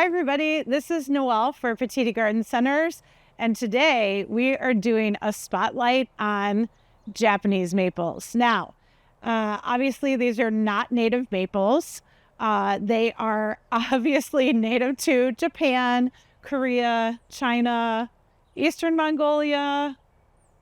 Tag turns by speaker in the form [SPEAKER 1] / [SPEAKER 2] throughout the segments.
[SPEAKER 1] Hi, everybody. This is Noelle for Petitti Garden Centers, and today we are doing a spotlight on Japanese maples. Now, obviously, these are not native maples. They are obviously native to Japan, Korea, China, Eastern Mongolia.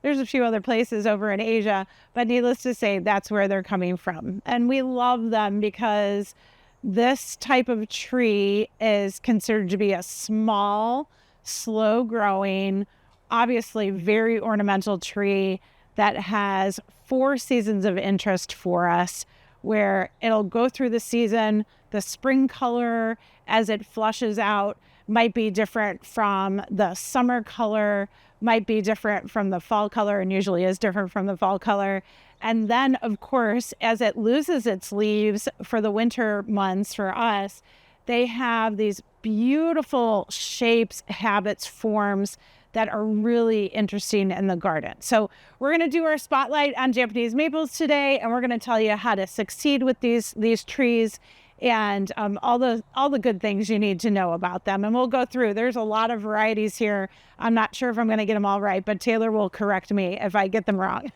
[SPEAKER 1] There's a few other places over in Asia, but needless to say, that's where they're coming from. And we love them because this type of tree is considered to be a small, slow growing, obviously very ornamental tree that has 4 seasons of interest for us, where it'll go through the season. The spring color as it flushes out might be different from the summer color, might be different from the fall color, and usually is different from the fall color. And then, of course, as it loses its leaves for the winter months for us, they have these beautiful shapes, habits, forms that are really interesting in the garden. So we're going to do our spotlight on Japanese maples today, and we're going to tell you how to succeed with these trees and all the good things you need to know about them. And we'll go through. There's a lot of varieties here. I'm not sure if I'm going to get them all right, but Taylor will correct me if I get them wrong.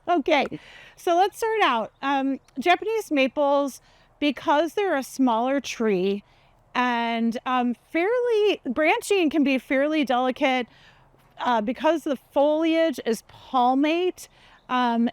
[SPEAKER 1] Okay, so let's start out. Japanese maples, because they're a smaller tree and fairly branching can be fairly delicate, because the foliage is palmate. Can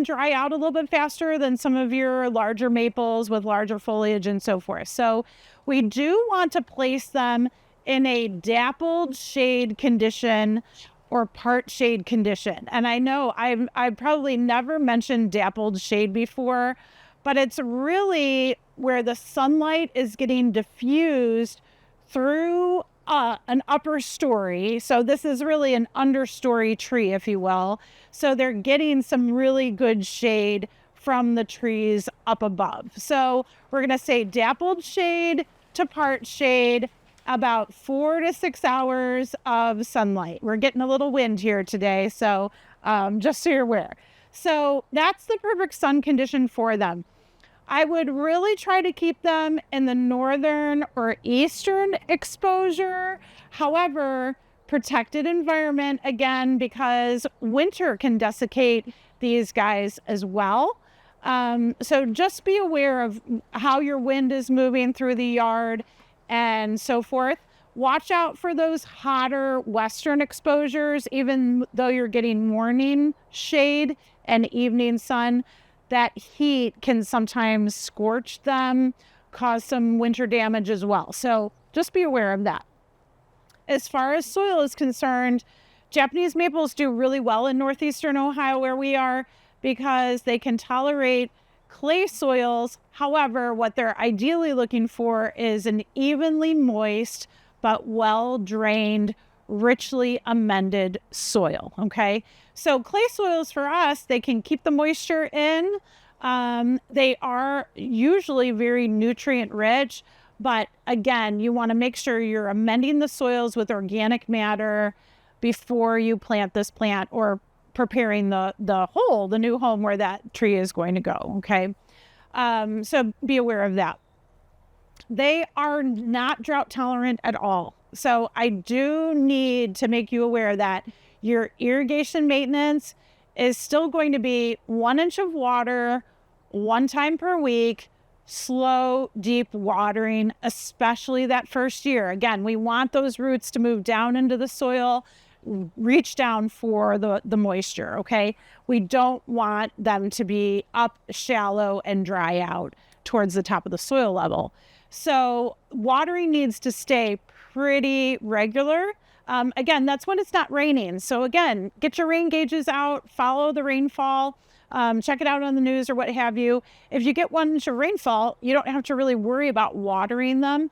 [SPEAKER 1] dry out a little bit faster than some of your larger maples with larger foliage and so forth. So we do want to place them in a dappled shade condition or part shade condition. And I know I've probably never mentioned dappled shade before, but it's really where the sunlight is getting diffused through an upper story. So this is really an understory tree, if you will. So they're getting some really good shade from the trees up above. So we're going to say dappled shade to part shade, about 4 to 6 hours of sunlight. We're getting a little wind here today, so just so you're aware. So that's the perfect sun condition for them. I would really try to keep them in the northern or eastern exposure. However, protected environment, again, because winter can desiccate these guys as well. So just be aware of how your wind is moving through the yard and so forth. Watch out for those hotter western exposures, even though you're getting morning shade and evening sun. That heat can sometimes scorch them, cause some winter damage as well. So just be aware of that. As far as soil is concerned, Japanese maples do really well in northeastern Ohio where we are because they can tolerate clay soils. However, what they're ideally looking for is an evenly moist but well-drained, richly amended soil, okay? So clay soils for us, they can keep the moisture in. They are usually very nutrient rich, but again, you want to make sure you're amending the soils with organic matter before you plant this plant or preparing the new home where that tree is going to go, okay? So be aware of that. They are not drought tolerant at all. So I do need to make you aware that your irrigation maintenance is still going to be 1 inch of water 1 time per week, slow, deep watering, especially that first year. Again, we want those roots to move down into the soil, reach down for the moisture, okay? We don't want them to be up shallow and dry out towards the top of the soil level. So watering needs to stay pretty regular. Again, that's when it's not raining. So again, get your rain gauges out, follow the rainfall, check it out on the news or what have you. If you get 1 inch of rainfall, you don't have to really worry about watering them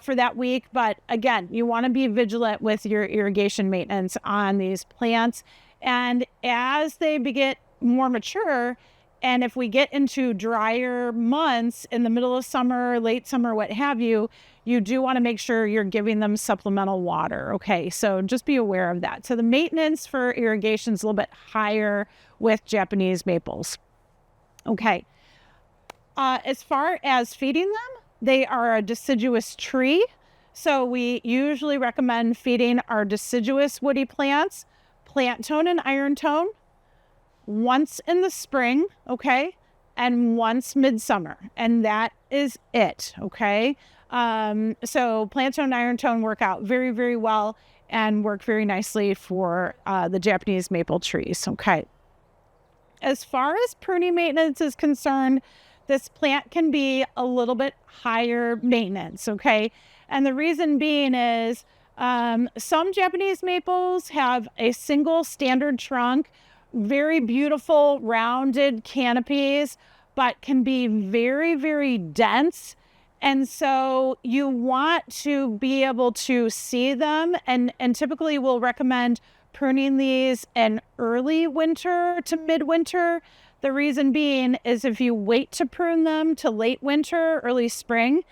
[SPEAKER 1] for that week. But again, you want to be vigilant with your irrigation maintenance on these plants. And as they get more mature, and if we get into drier months in the middle of summer, late summer, what have you, you do want to make sure you're giving them supplemental water. Okay, so just be aware of that. So the maintenance for irrigation is a little bit higher with Japanese maples. Okay, as far as feeding them, They are a deciduous tree. So we usually recommend feeding our deciduous woody plants plant tone and iron tone once in the spring, okay, and once midsummer, and that is it, okay? So plant tone and iron tone work out very, very well and work very nicely for the Japanese maple trees, okay? As far as pruning maintenance is concerned, this plant can be a little bit higher maintenance, okay? And the reason being is some Japanese maples have a single standard trunk, very beautiful rounded canopies, but can be very, very dense. And so you want to be able to see them, and typically we'll recommend pruning these in early winter to midwinter. The reason being is if you wait to prune them to late winter, early spring,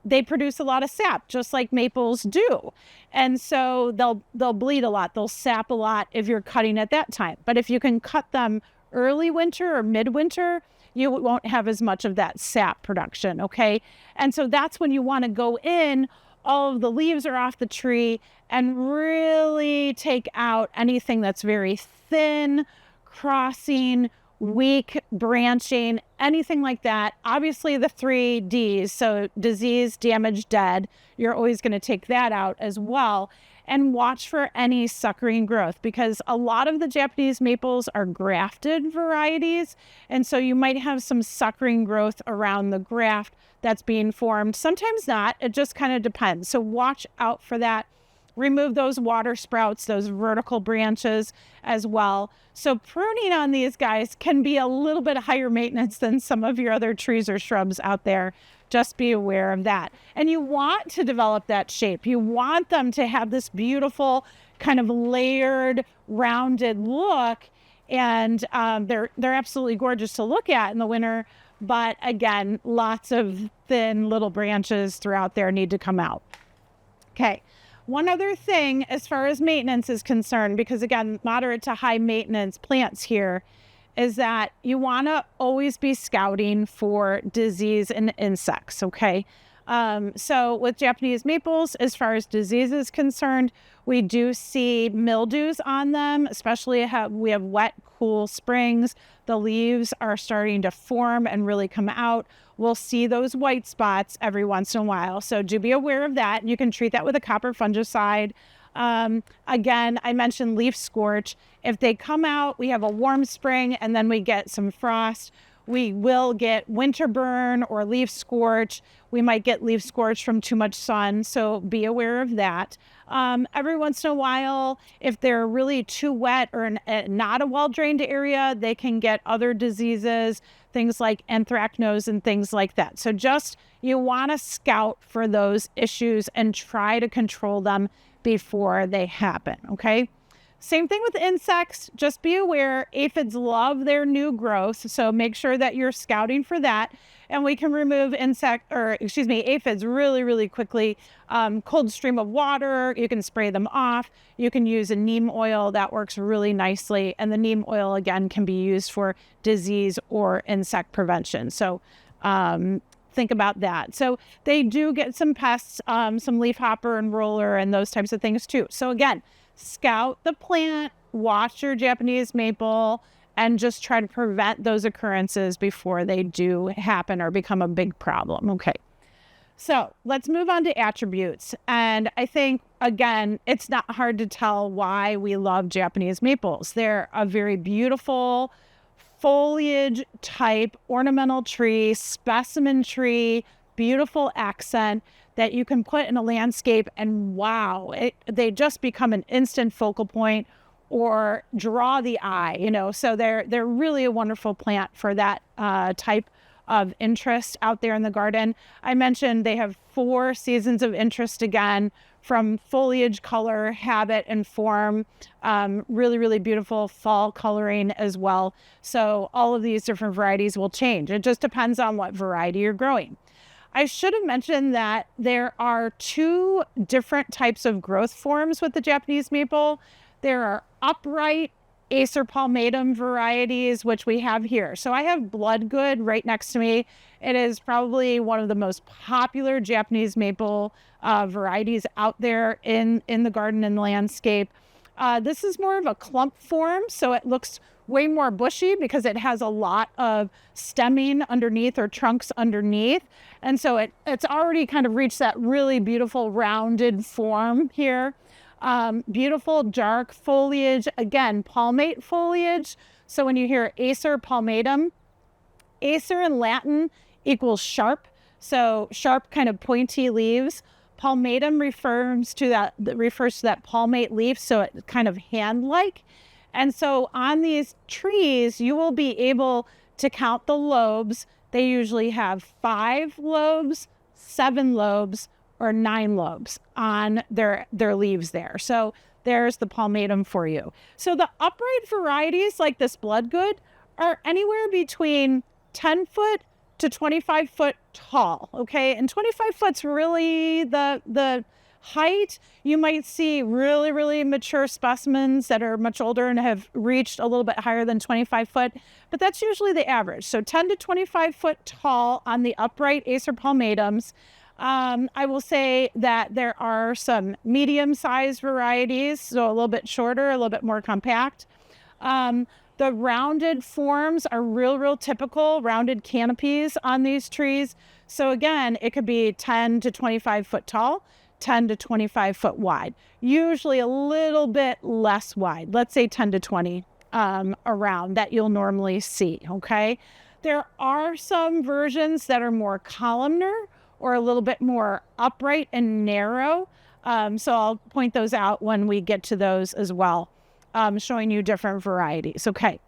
[SPEAKER 1] they produce a lot of sap, just like maples do. And so they'll bleed a lot, they'll sap a lot if you're cutting at that time. But if you can cut them early winter or midwinter, you won't have as much of that sap production, okay? And so that's when you want to go in, all of the leaves are off the tree, and really take out anything that's very thin, crossing, weak branching, anything like that. Obviously the 3 Ds, so disease, damage, dead, you're always going to take that out as well. And watch for any suckering growth, because a lot of the Japanese maples are grafted varieties. And so you might have some suckering growth around the graft that's being formed. Sometimes not, it just kind of depends. So watch out for that. Remove those water sprouts, those vertical branches as well. So pruning on these guys can be a little bit higher maintenance than some of your other trees or shrubs out there. Just be aware of that. And you want to develop that shape. You want them to have this beautiful kind of layered, rounded look. And they're absolutely gorgeous to look at in the winter. But again, lots of thin little branches throughout there need to come out. Okay. One other thing as far as maintenance is concerned, because again, moderate to high maintenance plants here, is that you want to always be scouting for disease and insects, okay? So with Japanese maples, as far as disease is concerned, we do see mildews on them, especially we have wet, cool springs. The leaves are starting to form and really come out. We'll see those white spots every once in a while. So do be aware of that. You can treat that with a copper fungicide. Again, I mentioned leaf scorch. If they come out, we have a warm spring and then we get some frost, we will get winter burn or leaf scorch. We might get leaf scorch from too much sun, so be aware of that. Every once in a while, if they're really too wet or not a well-drained area, they can get other diseases, things like anthracnose and things like that. So just, you want to scout for those issues and try to control them before they happen, okay? Same thing with insects. Just be aware, aphids love their new growth, so make sure that you're scouting for that. And we can remove aphids really, really quickly. Cold stream of water, you can spray them off. You can use a neem oil, that works really nicely. And the neem oil, again, can be used for disease or insect prevention. So think about that. So they do get some pests, some leafhopper and roller and those types of things too. So again, scout the plant, watch your Japanese maple, and just try to prevent those occurrences before they do happen or become a big problem. Okay. So let's move on to attributes. And I think, again, it's not hard to tell why we love Japanese maples. They're a very beautiful foliage type ornamental tree, specimen tree, beautiful accent that you can put in a landscape and wow, they just become an instant focal point or draw the eye, so they're really a wonderful plant for that type of interest out there in the garden. I mentioned they have 4 seasons of interest again, from foliage, color, habit, and form. Really, really beautiful fall coloring as well. So all of these different varieties will change. It just depends on what variety you're growing. I should have mentioned that there are 2 different types of growth forms with the Japanese maple. There are upright Acer palmatum varieties, which we have here. So I have Bloodgood right next to me. It is probably one of the most popular Japanese maple varieties out there in the garden and landscape. This is more of a clump form, so it looks way more bushy because it has a lot of stemming underneath or trunks underneath. And so it's already kind of reached that really beautiful rounded form here. Beautiful dark foliage, again, palmate foliage. So when you hear Acer palmatum, Acer in Latin equals sharp. So sharp, kind of pointy leaves. Palmatum refers to that palmate leaf, so it's kind of hand-like. And so on these trees, you will be able to count the lobes. They usually have 5 lobes, 7 lobes, or 9 lobes on their leaves there. So there's the palmatum for you. So the upright varieties like this Bloodgood are anywhere between 10 foot to 25 foot tall, okay? And 25 foot's really the height. You might see really, really mature specimens that are much older and have reached a little bit higher than 25 foot, but that's usually the average. So 10 to 25 foot tall on the upright Acer palmatums. I will say that there are some medium-sized varieties, so a little bit shorter, a little bit more compact. The rounded forms are real typical, rounded canopies on these trees. So again, it could be 10 to 25 foot tall, 10 to 25 foot wide, usually a little bit less wide, let's say 10 to 20 around that you'll normally see, okay? There are some versions that are more columnar or a little bit more upright and narrow. So I'll point those out when we get to those as well, showing you different varieties. Okay.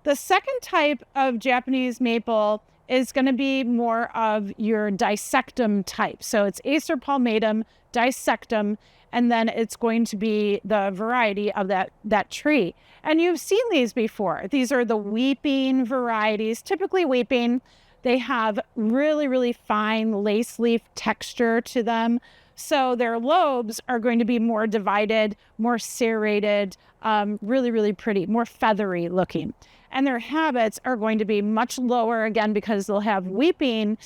[SPEAKER 1] The second type of Japanese maple is going to be more of your dissectum type. So it's Acer palmatum, dissectum, and then it's going to be the variety of that tree. And you've seen these before. These are the weeping varieties, typically weeping. They have really fine lace leaf texture to them. So their lobes are going to be more divided, more serrated, really pretty, more feathery looking. And their habits are going to be much lower, again, because they'll have weeping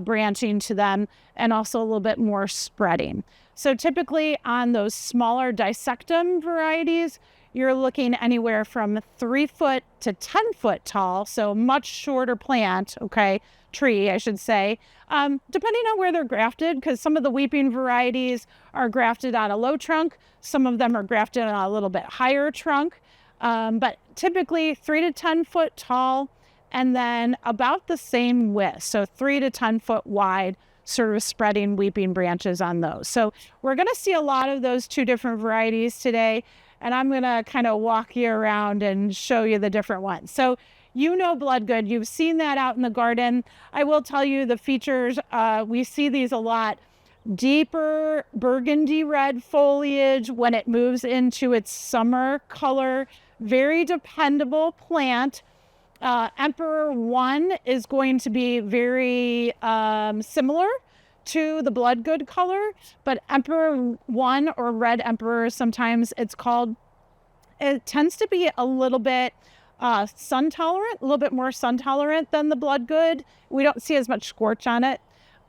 [SPEAKER 1] branching to them and also a little bit more spreading. So typically on those smaller dissectum varieties, you're looking anywhere from 3 foot to 10 foot tall, so much shorter plant, okay, tree, I should say, depending on where they're grafted, because some of the weeping varieties are grafted on a low trunk, some of them are grafted on a little bit higher trunk, but typically 3 to 10 foot tall, and then about the same width, so 3 to 10 foot wide, sort of spreading weeping branches on those. So we're going to see a lot of those 2 different varieties today, and I'm going to kind of walk you around and show you the different ones. So you know Bloodgood, you've seen that out in the garden. I will tell you the features, we see these a lot. Deeper burgundy red foliage when it moves into its summer color. Very dependable plant. Emperor 1 is going to be very similar to the Bloodgood color, but Emperor 1 or Red Emperor, sometimes it's called, it tends to be a little bit sun tolerant, a little bit more sun tolerant than the Bloodgood. We don't see as much scorch on it.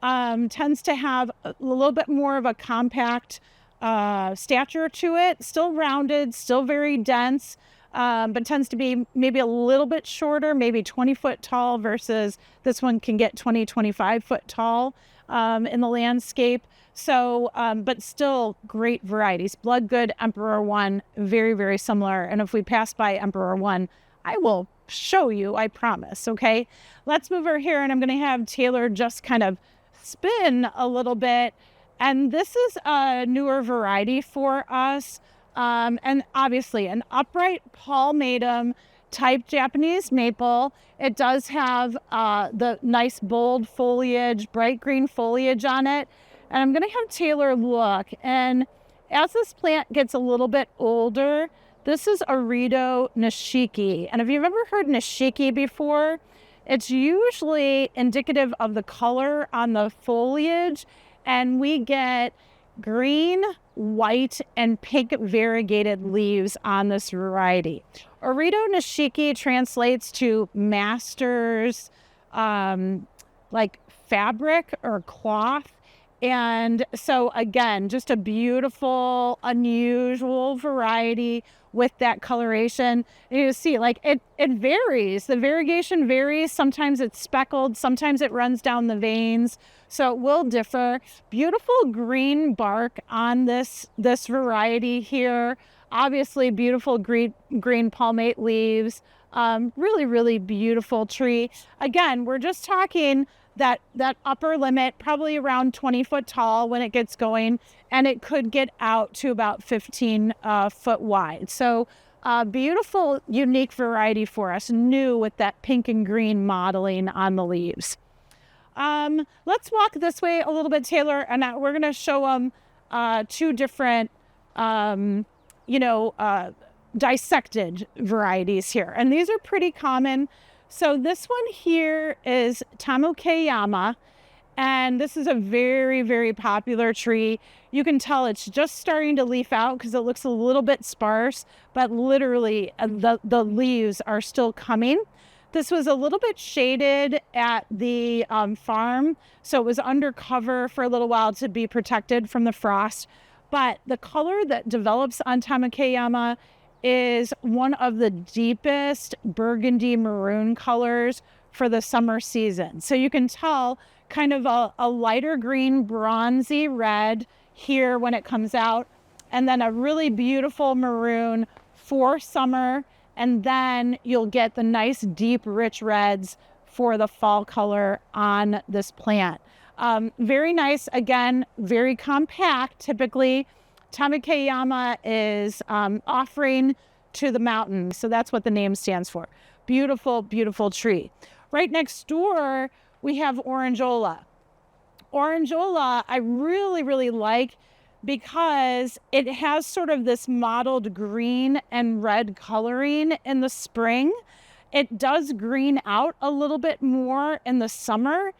[SPEAKER 1] Tends to have a little bit more of a compact stature to it, still rounded, still very dense, but tends to be maybe a little bit shorter, maybe 20 foot tall versus this one can get 25 foot tall in the landscape. So, but still great varieties. Bloodgood, Emperor 1, very similar. And if we pass by Emperor 1, I will show you, I promise. Okay, let's move over here, and I'm going to have Taylor just kind of spin a little bit. And this is a newer variety for us. And obviously an upright palmatum type Japanese maple. It does have the nice bold foliage, bright green foliage on it. And I'm going to have Taylor look. And as this plant gets a little bit older, this is Arido nishiki. And if you've ever heard nishiki before, it's usually indicative of the color on the foliage. And we get green, white, and pink variegated leaves on this variety. Orito Nishiki translates to masters, like fabric or cloth. And so again, just a beautiful, unusual variety with that coloration. And you see, like it varies. The variegation varies. Sometimes it's speckled, sometimes it runs down the veins. So it will differ. Beautiful green bark on this variety here. Obviously beautiful green palmate leaves. Really, really beautiful tree. Again, we're just talking that upper limit, probably around 20 foot tall when it gets going, and it could get out to about 15 foot wide. So beautiful, unique variety for us, new with that pink and green modeling on the leaves. Let's walk this way a little bit, Taylor, and we're going to show them two different, dissected varieties here. And these are pretty common. So this one here is Tamakayyama, and this is a very, very popular tree. You can tell it's just starting to leaf out because it looks a little bit sparse, but literally the leaves are still coming. This was a little bit shaded at the farm, so it was under cover for a little while to be protected from the frost. But the color that develops on Tamakayyama is one of the deepest burgundy maroon colors for the summer season. So you can tell kind of a lighter green, bronzy red here when it comes out, and then a really beautiful maroon for summer. And then you'll get the nice, deep, rich reds for the fall color on this plant. Very nice, again, very compact. Typically, Tamakayyama is offering to the mountain. So that's what the name stands for. Beautiful, beautiful tree. Right next door, we have Orangeola. Orangeola, I really, really like because it has sort of this mottled green and red coloring in the spring. It does green out a little bit more in the summer,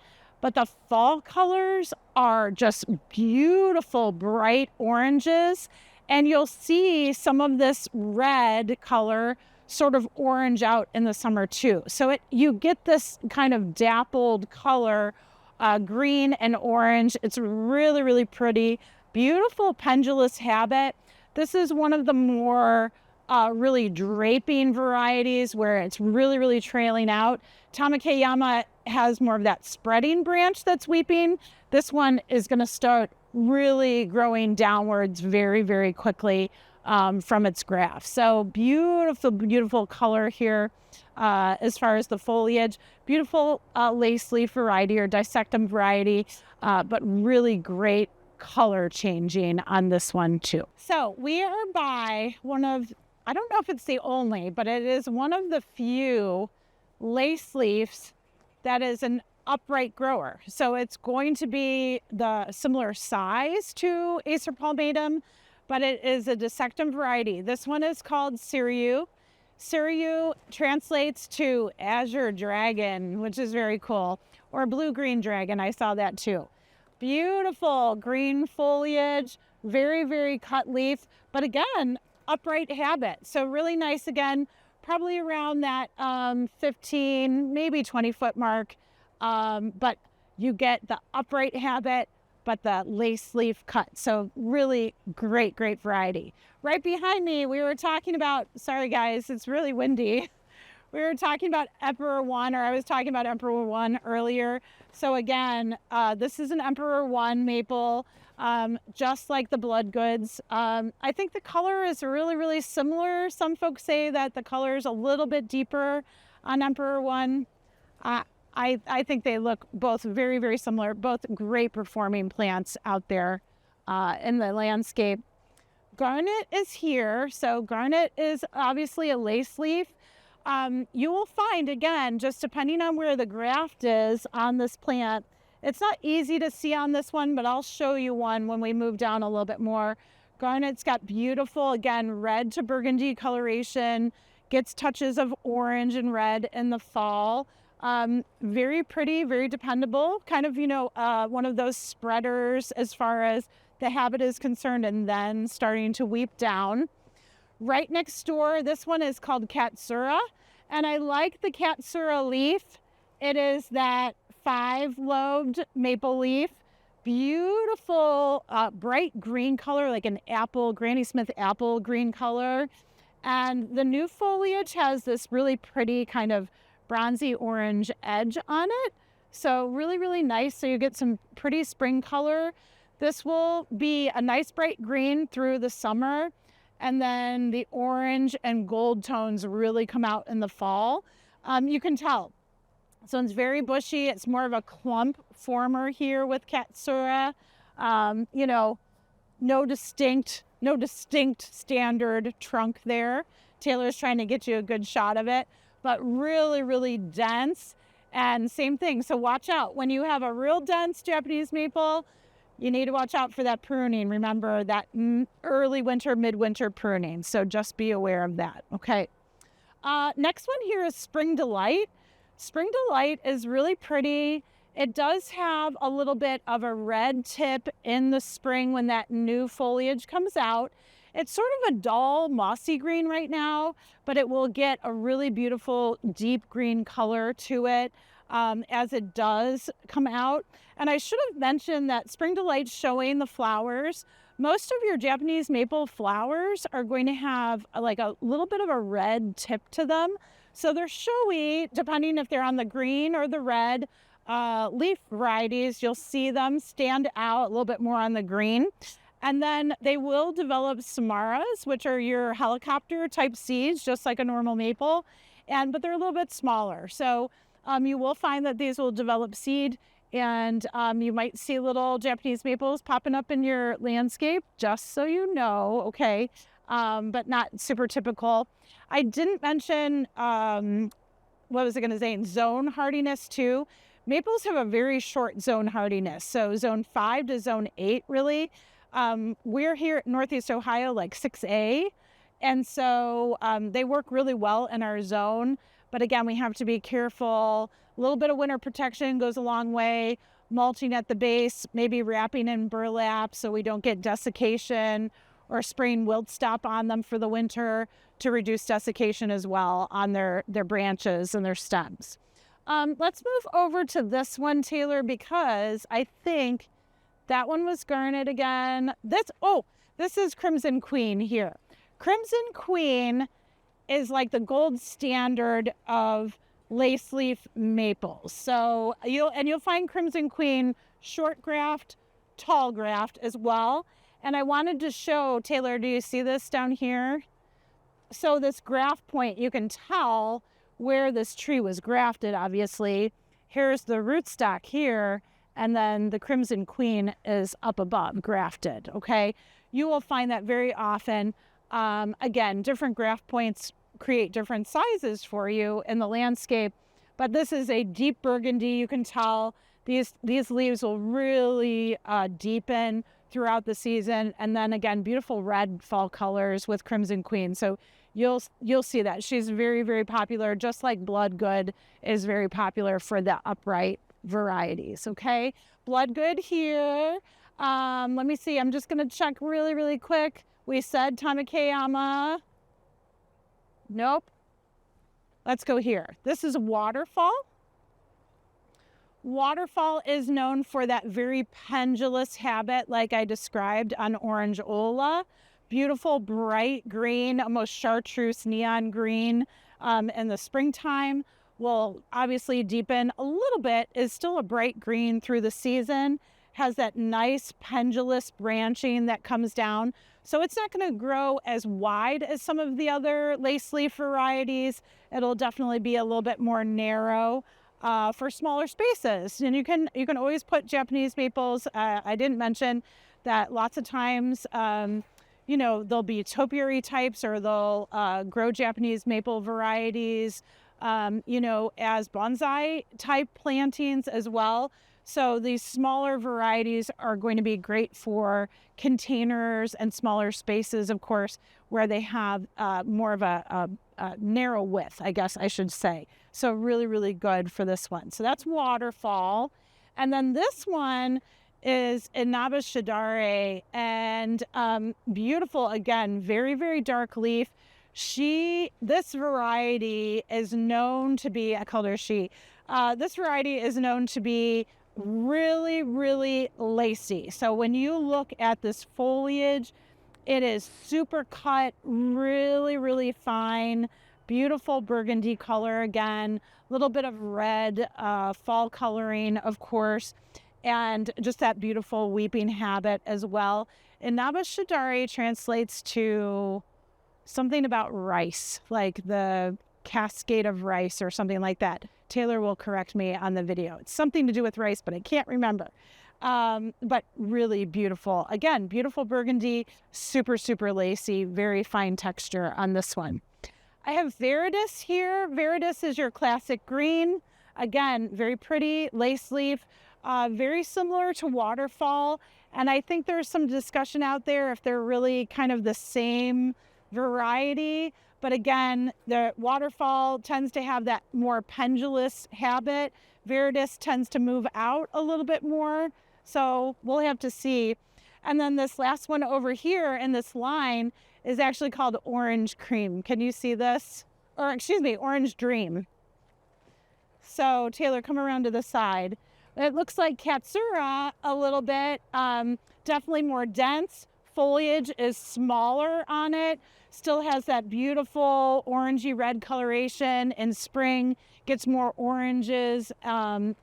[SPEAKER 1] but the fall colors are just beautiful, bright oranges. And you'll see some of this red color sort of orange out in the summer too. So you get this kind of dappled color, green and orange. It's really, really pretty. Beautiful pendulous habit. This is one of the more really draping varieties where it's really, really trailing out. Tamakayyama has more of that spreading branch that's weeping. This one is going to start really growing downwards very, very quickly from its graft. So beautiful, beautiful color here as far as the foliage. Beautiful Laceleaf variety or dissectum variety, but really great color changing on this one too. So we are by one of, I don't know if it's the only, but it is one of the few Laceleafs that is an upright grower. So it's going to be the similar size to Acer palmatum, but it is a dissectum variety. This one is called siru. Siru translates to azure dragon, which is very cool, or blue-green dragon. I saw that too. Beautiful green foliage, very, very cut leaf, but again, upright habit. So really nice again, probably around that 15, maybe 20 foot mark. But you get the upright habit, but the lace leaf cut. So really great, great variety. Right behind me, we were talking about, sorry guys, it's really windy. We were talking about Emperor One, or I was talking about Emperor One earlier. So again, this is an Emperor One maple, just like the Blood Goods. I think the color is really, really similar. Some folks say that the color is a little bit deeper on Emperor One. I think they look both very, very similar, both great performing plants out there in the landscape. Garnet is here. So garnet is obviously a lace leaf. You will find, again, just depending on where the graft is on this plant, it's not easy to see on this one, but I'll show you one when we move down a little bit more. Garnet's got beautiful, again, red to burgundy coloration, gets touches of orange and red in the fall. Very pretty, very dependable, kind of, one of those spreaders as far as the habit is concerned, and then starting to weep down. Right next door, this one is called Catsura, and I like the Catsura leaf. It is that 5-lobed maple leaf, beautiful bright green color, like an apple, Granny Smith apple green color. And the new foliage has this really pretty kind of bronzy orange edge on it. So really, really nice. So you get some pretty spring color. This will be a nice bright green through the summer. And then the orange and gold tones really come out in the fall. You can tell. So it's very bushy. It's more of a clump former here with Catsura. No distinct standard trunk there. Taylor's trying to get you a good shot of it, but really, really dense. And same thing. So watch out when you have a real dense Japanese maple. You need to watch out for that pruning. Remember that early winter, midwinter pruning. So just be aware of that. Okay. Next one here is Spring Delight. Spring Delight is really pretty. It does have a little bit of a red tip in the spring when that new foliage comes out. It's sort of a dull mossy green right now, but it will get a really beautiful deep green color to it as it does come out. And I should have mentioned that Spring Delight's showing the flowers. Most of your Japanese maple flowers are going to have like a little bit of a red tip to them. So they're showy, depending if they're on the green or the red. Leaf varieties, you'll see them stand out a little bit more on the green. And then they will develop samaras, which are your helicopter type seeds, just like a normal maple, but they're a little bit smaller. So you will find that these will develop seed, and you might see little Japanese maples popping up in your landscape, just so you know, okay? But not super typical. I didn't mention, what was I going to say, zone hardiness too. Maples have a very short zone hardiness. So zone 5 to zone 8, really. We're here at Northeast Ohio, like 6A. And so they work really well in our zone. But again, we have to be careful. A little bit of winter protection goes a long way. Mulching at the base, maybe wrapping in burlap so we don't get desiccation, or spraying wilt stop on them for the winter to reduce desiccation as well on their branches and their stems. Let's move over to this one, Taylor, because I think that one was garnet again. This is Crimson Queen here. Crimson Queen is like the gold standard of Laceleaf maples. So you'll find Crimson Queen short graft, tall graft as well. And I wanted to show, Taylor, do you see this down here? So this graft point, you can tell where this tree was grafted, obviously. Here's the rootstock here, and then the Crimson Queen is up above, grafted, okay? You will find that very often. Again, different graft points create different sizes for you in the landscape, but this is a deep burgundy. You can tell these leaves will really deepen throughout the season, and then again, beautiful red fall colors with Crimson Queen. So you'll see that she's very, very popular, just like Bloodgood is very popular for the upright varieties. Okay, Bloodgood here. Let me see. I'm just going to check really, really quick. We said Tamakayyama. Nope. Let's go here. This is Waterfall. Waterfall is known for that very pendulous habit like I described on Orange Ola. Beautiful bright green, almost chartreuse neon green in the springtime. Will obviously deepen a little bit, is still a bright green through the season, has that nice pendulous branching that comes down. So it's not going to grow as wide as some of the other Laceleaf varieties. It'll definitely be a little bit more narrow for smaller spaces. And you can always put Japanese maples. I didn't mention that lots of times, there'll be topiary types, or they'll grow Japanese maple varieties, as bonsai type plantings as well. So these smaller varieties are going to be great for containers and smaller spaces, of course, where they have more of a narrow width, I guess I should say. So really, really good for this one. So that's Waterfall. And then this one is a Naba Shadare, and beautiful, again, very, very dark leaf. This variety is known to be, I called her she, this variety is known to be really, really lacy. So when you look at this foliage, it is super cut, really, really fine, beautiful burgundy color again, a little bit of red, fall coloring, of course, and just that beautiful weeping habit as well. And Naba Shadare translates to something about rice, like the cascade of rice or something like that. Taylor will correct me on the video. It's something to do with rice, but I can't remember. But really beautiful. Again, beautiful burgundy, super, super lacy, very fine texture on this one. I have Varieties here. Varieties is your classic green. Again, very pretty, lace leaf, very similar to Waterfall. And I think there's some discussion out there if they're really kind of the same variety. But again, the Waterfall tends to have that more pendulous habit. Varieties tends to move out a little bit more. So we'll have to see. And then this last one over here in this line is actually called Orange Cream. Can you see this? Or excuse me, Orange Dream. So Taylor, come around to the side. It looks like Catsura a little bit, definitely more dense. Foliage is smaller on it. Still has that beautiful orangey red coloration in spring, gets more oranges, and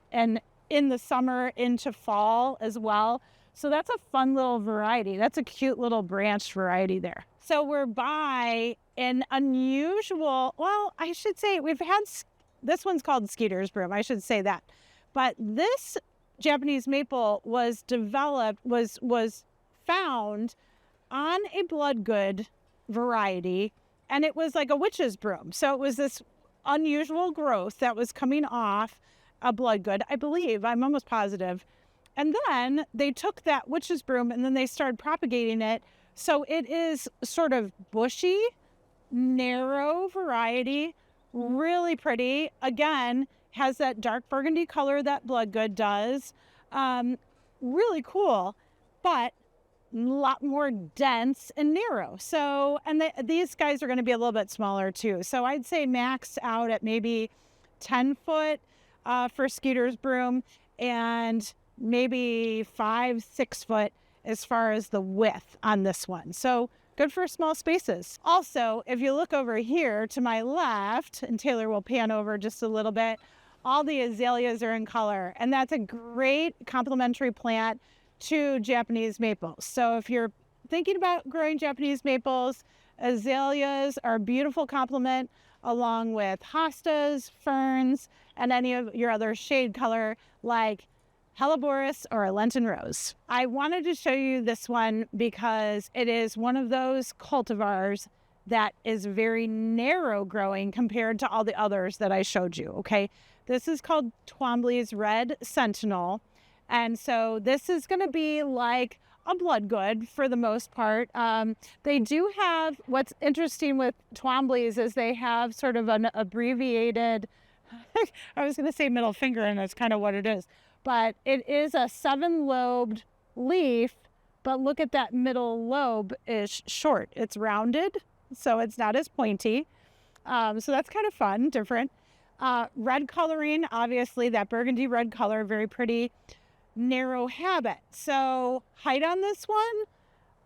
[SPEAKER 1] in the summer into fall as well. So that's a fun little variety. That's a cute little branched variety there. So we're by an unusual, well, I should say we've had, this one's called Skeers Broom, I should say that. But this Japanese maple was developed, was found on a bloodgood variety, and it was like a witch's broom. So it was this unusual growth that was coming off a bloodgood, I believe, I'm almost positive. And then they took that witch's broom and then they started propagating it. So it is sort of bushy, narrow variety, really pretty. Again, has that dark burgundy color that bloodgood does. Really cool, but a lot more dense and narrow. So, and these guys are going to be a little bit smaller too. So I'd say max out at maybe 10 foot for Skeers Broom, and maybe 5-6 foot as far as the width on this one. So good for small spaces. Also, if you look over here to my left, and Taylor will pan over just a little bit, all the azaleas are in color, and that's a great complementary plant to Japanese maples. So if you're thinking about growing Japanese maples, azaleas are a beautiful complement, along with hostas, ferns, and any of your other shade color like Helleborus or Lenten Rose. I wanted to show you this one because it is one of those cultivars that is very narrow growing compared to all the others that I showed you, okay? This is called Twombly's Red Sentinel. And so this is going to be like a bloodgood for the most part. They do have, what's interesting with Twombly's is they have sort of an abbreviated, I was going to say middle finger, and that's kind of what it is. But it is a 7-lobed leaf, but look at that middle lobe is short. It's rounded, so it's not as pointy. So that's kind of fun, different. Red coloring, obviously that burgundy red color, very pretty. Narrow habit. So height on this one,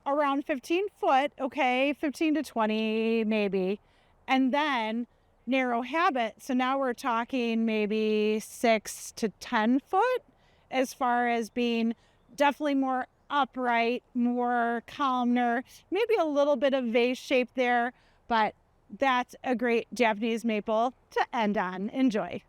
[SPEAKER 1] around 15 foot, okay, 15 to 20 maybe. And then narrow habit. So now we're talking maybe 6 to 10 foot as far as being definitely more upright, more columnar, maybe a little bit of vase shape there, but that's a great Japanese maple to end on. Enjoy.